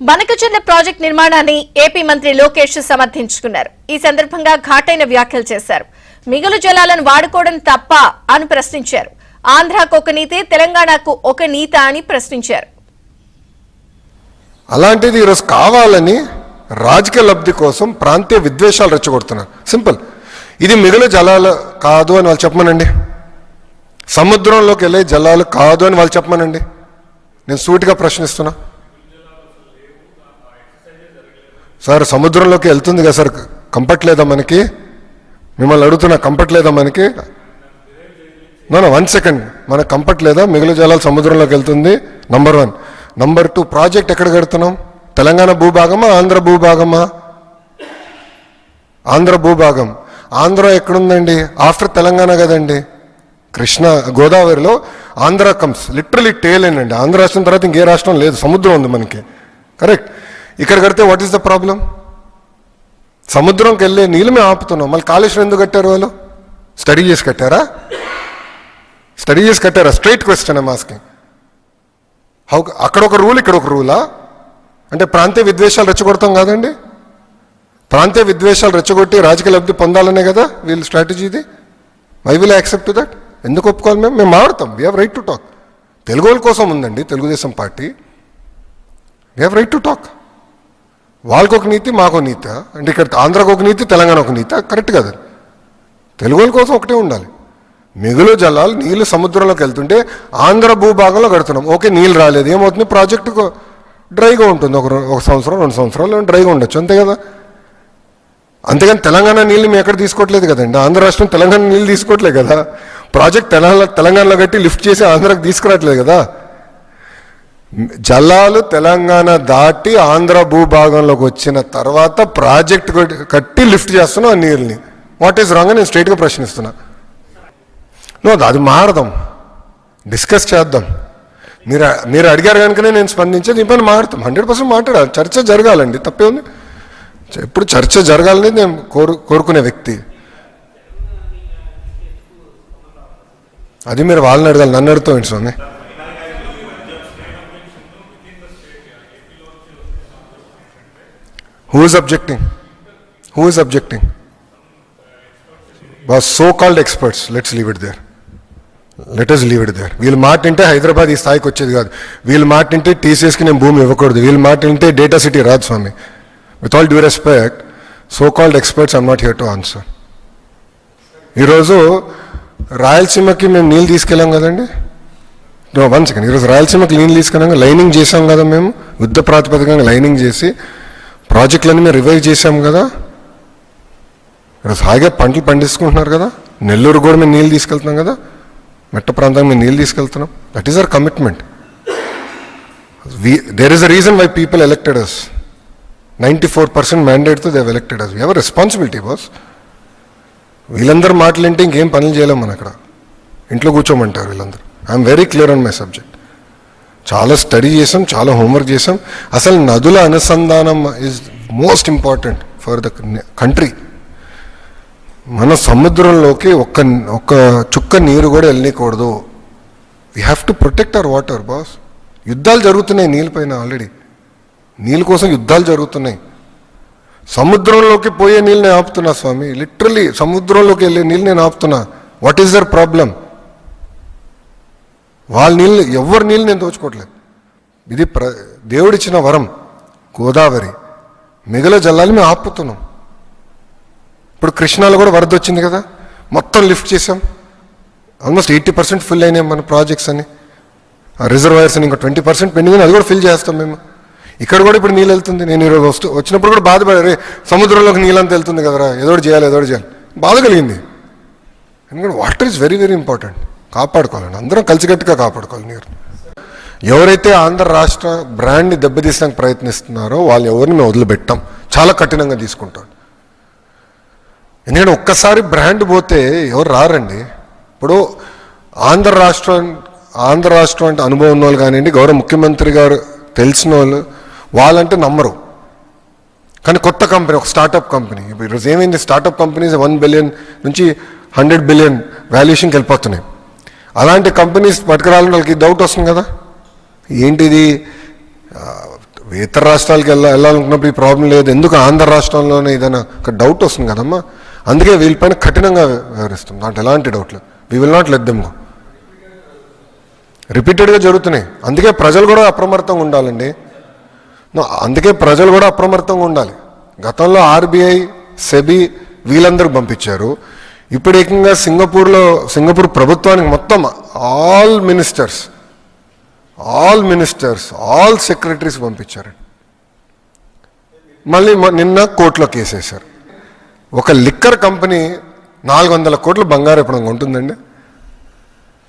Banakacherla project నిర్మాణాన్ని AP మంత్రి లోకేష్ సమర్థించుకున్నారు. ఈ సందర్భంగా ఘాటైన వ్యాఖ్యలు చేశారు. మిగులు జలాలను వాడుకోవడం తప్ప అని ప్రశ్నించారు. ఆంధ్రాకు ఒక నీతి, తెలంగాణకు ఒక నీత అని ప్రశ్నించారు. అలాంటిది ఈరోజు కావాలని రాజకీయ లబ్ధి కోసం ప్రాంతీయ విద్వేషాలు రెచ్చగొడుతున్నారు. సింపుల్. ఇది మిగులు జలాలు కాదు అని వాళ్ళు చెప్పమనండి. సముద్రంలోకి వెళ్ళే జలాలు కాదు అని వాళ్ళు చెప్పమనండి. నేను సూటిగా ప్రశ్నిస్తున్నా. సార్ సముద్రంలోకి వెళ్తుంది కదా సార్, కంఫర్ట్ లేదా మనకి? మిమ్మల్ని అడుగుతున్నా, కంఫర్ట్ లేదా మనకి? No 1 second. మనకు కంఫర్ట్ లేదా? మిగులు జలాలు సముద్రంలోకి వెళ్తుంది, నంబర్ 1. నంబర్ 2, ప్రాజెక్ట్ ఎక్కడ కడుతున్నాం? తెలంగాణ భూభాగమా, ఆంధ్ర భూభాగమా? ఆంధ్ర భూభాగం. ఆంధ్ర ఎక్కడుందండి? ఆఫ్టర్ తెలంగాణ కదండి. కృష్ణా గోదావరిలో ఆంధ్ర కమ్స్ లిటరలీ టేల్ అండి. ఆంధ్ర రాష్ట్రం తర్వాత ఇంకే రాష్ట్రం లేదు, సముద్రం ఉంది మనకి. కరెక్ట్. ఇక్కడ కడితే వాట్ ఈస్ ద ప్రాబ్లం? సముద్రంకి వెళ్ళే నీళ్ళు మేము ఆపుతున్నాం. మళ్ళీ కాళేశ్వరం ఎందుకు కట్టారు వాళ్ళు? స్టడీ చేసి కట్టారా? స్టడీ చేసి కట్టారా? Straight question I'm asking. అక్కడ ఒక రూల్, ఇక్కడ ఒక రూలా? అంటే ప్రాంతీయ విద్వేషాలు రెచ్చగొడతాం కాదండి. ప్రాంతీయ విద్వేషాలు రెచ్చగొట్టి రాజకీయ లబ్ధి పొందాలనే కదా వీళ్ళ స్ట్రాటజీ. ఇది ఐ విల్ యాక్సెప్ట్ దట్. ఎందుకు ఒప్పుకోవాలి? మేము మాట్లాడతాం. We have right to talk. Telugu వాళ్ళ కోసం ఉందండి Telugu Desam party. We have right to talk. వాళ్ళకు ఒక నీతి, మాకు నీతి. అంటే ఇక్కడ ఆంధ్రాకు ఒక నీతి, తెలంగాణ ఒక నీతి. కరెక్ట్ కదా. తెలుగు వాళ్ళ కోసం ఒకటే ఉండాలి. మిగులు జలాలు నీళ్ళు సముద్రంలోకి వెళ్తుంటే ఆంధ్ర భూభాగంలో కడుతున్నాం. ఓకే, నీళ్ళు రాలేదు, ఏమవుతుంది? ప్రాజెక్టుకు డ్రైగా ఉంటుంది. ఒక సంవత్సరం 2 సంవత్సరాలు డ్రైగా ఉండొచ్చు, అంతే కదా. అంతేగాని తెలంగాణ నీళ్ళు మేము ఎక్కడ తీసుకోవట్లేదు కదండి. ఆంధ్ర రాష్ట్రం తెలంగాణ నీళ్ళు తీసుకోవట్లేదు కదా. ప్రాజెక్ట్ తెలంగాణలో కట్టి లిఫ్ట్ చేసి ఆంధ్రాకి తీసుకురావట్లేదు కదా. జలాలు తెలంగాణ దాటి ఆంధ్ర భూభాగంలోకి వచ్చిన తర్వాత ప్రాజెక్ట్ కట్టి లిఫ్ట్ చేస్తున్నాం ఆ నీళ్ళని. వాట్ ఈస్ రాంగ్ అని నేను స్ట్రైట్గా ప్రశ్నిస్తున్నా. అది మారదాం, డిస్కస్ చేద్దాం. మీరు అడిగారు కనుకనే నేను స్పందించేది. ఈ పని మాట్లాడతాం, 100% మాట్లాడాలి. చర్చ జరగాలండి, తప్పే ఉంది. ఎప్పుడు చర్చ జరగాలని నేను కోరుకునే వ్యక్తి. అది మీరు వాళ్ళని అడగాలి, నన్ను అడుగుతాం స్వామి. Who is objecting? Who is objecting? So-called experts. Let's leave it there. Let us leave it there. వీళ్ళు మాట వింటే హైదరాబాద్ ఈ స్థాయికి వచ్చేది కాదు. వీళ్ళు మాట వింటే టీసీఎస్కి నేను భూమి ఇవ్వకూడదు. వీళ్ళు మాట వింటే డేటా సిటీ రాదు స్వామి. With all due respect, so called experts I'm not here to answer. ఈరోజు రాయలసీమకి మేము నీళ్ళు తీసుకెళ్ళాం కదండి. 1 సెకండ్. ఈరోజు రాయలసీమకి నీళ్ళు తీసుకెళ్ళాం, లైనింగ్ చేసాం కదా మేము. యుద్ధ ప్రాతిపదికంగా లైనింగ్ చేసి ప్రాజెక్టులన్నీ మేము రివైవ్ చేసాం కదా. ఈరోజు హాయిగా పంటలు పండించుకుంటున్నారు కదా. నెల్లూరు కూడా మేము నీళ్ళు తీసుకెళ్తున్నాం కదా. మెట్ట ప్రాంతానికి మేము నీళ్ళు తీసుకెళ్తున్నాం. That is our commitment. There is a reason why people elected us. 94% మ్యాండేట్తో they have elected us. We have a responsibility boss. వీళ్ళందరూ మాటలంటే ఇంకేం పనులు చేయలేం మనం. అక్కడ ఇంట్లో కూర్చోమంటారు వీళ్ళందరూ. I'm very clear on my subject. చాలా స్టడీ చేసాం, చాలా హోంవర్క్ చేసాం. అసలు నదుల అనుసంధానం is most important for the country. మన సముద్రంలోకి ఒక్క చుక్క నీరు కూడా వెళ్ళకూడదు. We have to protect our water boss. యుద్ధాలు జరుగుతున్నాయి నీళ్ళపైన. ఆల్రెడీ నీళ్ళ కోసం యుద్ధాలు జరుగుతున్నాయి. సముద్రంలోకి పోయే నీళ్ళు నేను ఆపుతున్నా స్వామి. లిటరలీ సముద్రంలోకి వెళ్ళే నీళ్ళు నేను ఆపుతున్నా. What is their problem? వాళ్ళ నీళ్ళు, ఎవరి నీళ్ళు నేను దోచుకోవట్లేదు. ఇది దేవుడిచ్చిన వరం. గోదావరి మిగిలిన జలాలు మేము ఆపుతున్నాం. ఇప్పుడు కృష్ణాలో కూడా వరద వచ్చింది కదా, మొత్తం లిఫ్ట్ చేసాం. ఆల్మోస్ట్ 80% ఫిల్ అయినాయి మన ప్రాజెక్ట్స్ అని. ఆ రిజర్వాయర్స్ అని ఇంకా 20% పెండింగ్, అది కూడా ఫిల్ చేస్తాం మేము. ఇక్కడ కూడా ఇప్పుడు నీళ్ళు వెళ్తుంది. నేను ఈరోజు వచ్చినప్పుడు కూడా బాధపడే, సముద్రంలోకి నీళ్ళంతా వెళ్తుంది కదరా, ఏదో చేయాలి బాధ కలిగింది. ఎందుకంటే water is very very important. కాపాడుకోవాలండి, అందరం కలిసికట్టుగా కాపాడుకోవాలి నీరు. ఎవరైతే ఆంధ్ర రాష్ట్ర బ్రాండ్ని దెబ్బతీసడానికి ప్రయత్నిస్తున్నారో వాళ్ళు ఎవరిని మేము వదిలిపెట్టాం. చాలా కఠినంగా తీసుకుంటాం. ఎందుకంటే ఒక్కసారి బ్రాండ్ పోతే ఎవరు రారండి. ఇప్పుడు ఆంధ్ర రాష్ట్రం అంటే అనుభవం ఉన్న వాళ్ళు కానివ్వండి, గౌరవ ముఖ్యమంత్రి గారు తెలిసిన వాళ్ళు, వాళ్ళంటే నమ్మరు. కానీ కొత్త కంపెనీ, ఒక స్టార్టప్ కంపెనీ, ఇప్పుడు ఈరోజు ఏమైంది, స్టార్టప్ కంపెనీస్ 1 బిలియన్ నుంచి 100 బిలియన్ వాల్యుయేషన్కి వెళ్ళిపోతున్నాయి. అలాంటి కంపెనీస్ పట్టుకురావాలని వాళ్ళకి డౌట్ వస్తుంది కదా. ఏంటిది ఇతర రాష్ట్రాలకు వెళ్ళాలనుకున్నప్పుడు ఈ ప్రాబ్లం లేదు, ఎందుకు ఆంధ్ర రాష్ట్రంలోనే ఏదైనా ఒక డౌట్ వస్తుంది కదమ్మా. అందుకే వీళ్ళపైన కఠినంగా వ్యవహరిస్తాం, దాంట్లో ఎలాంటి డౌట్ లేదు. We will not let them go. రిపీటెడ్గా జరుగుతున్నాయి, అందుకే ప్రజలు కూడా అప్రమత్తంగా ఉండాలండి. అందుకే ప్రజలు కూడా అప్రమత్తంగా ఉండాలి. గతంలో ఆర్బీఐ, సెబీ వీళ్ళందరికి పంపించారు, ఇప్పుడు ఏకంగా సింగపూర్ ప్రభుత్వానికి మొత్తం ఆల్ మినిస్టర్స్, ఆల్ సెక్రటరీస్ పంపించారు. మళ్ళీ నిన్న కోర్టులో కేసేశారు. ఒక లిక్కర్ కంపెనీ 400 కోట్ల బంగారం ఇప్పుడు ఉంటుందండి.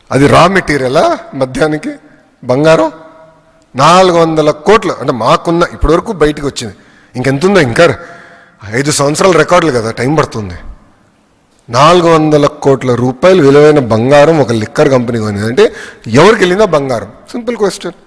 అది రా మెటీరియలా మద్యానికి బంగారం 400 కోట్లు అంటే మాకున్న ఇప్పటివరకు బయటకు వచ్చింది. ఇంకెంతుందో ఇంకా 5 సంవత్సరాల రికార్డులు కదా, టైం పడుతుంది. 400 కోట్ల రూపాయలు విలువైన బంగారం ఒక లిక్కర్ కంపెనీ కొనింది అంటే ఎవరికి వెళ్ళిందా బంగారం? Simple question.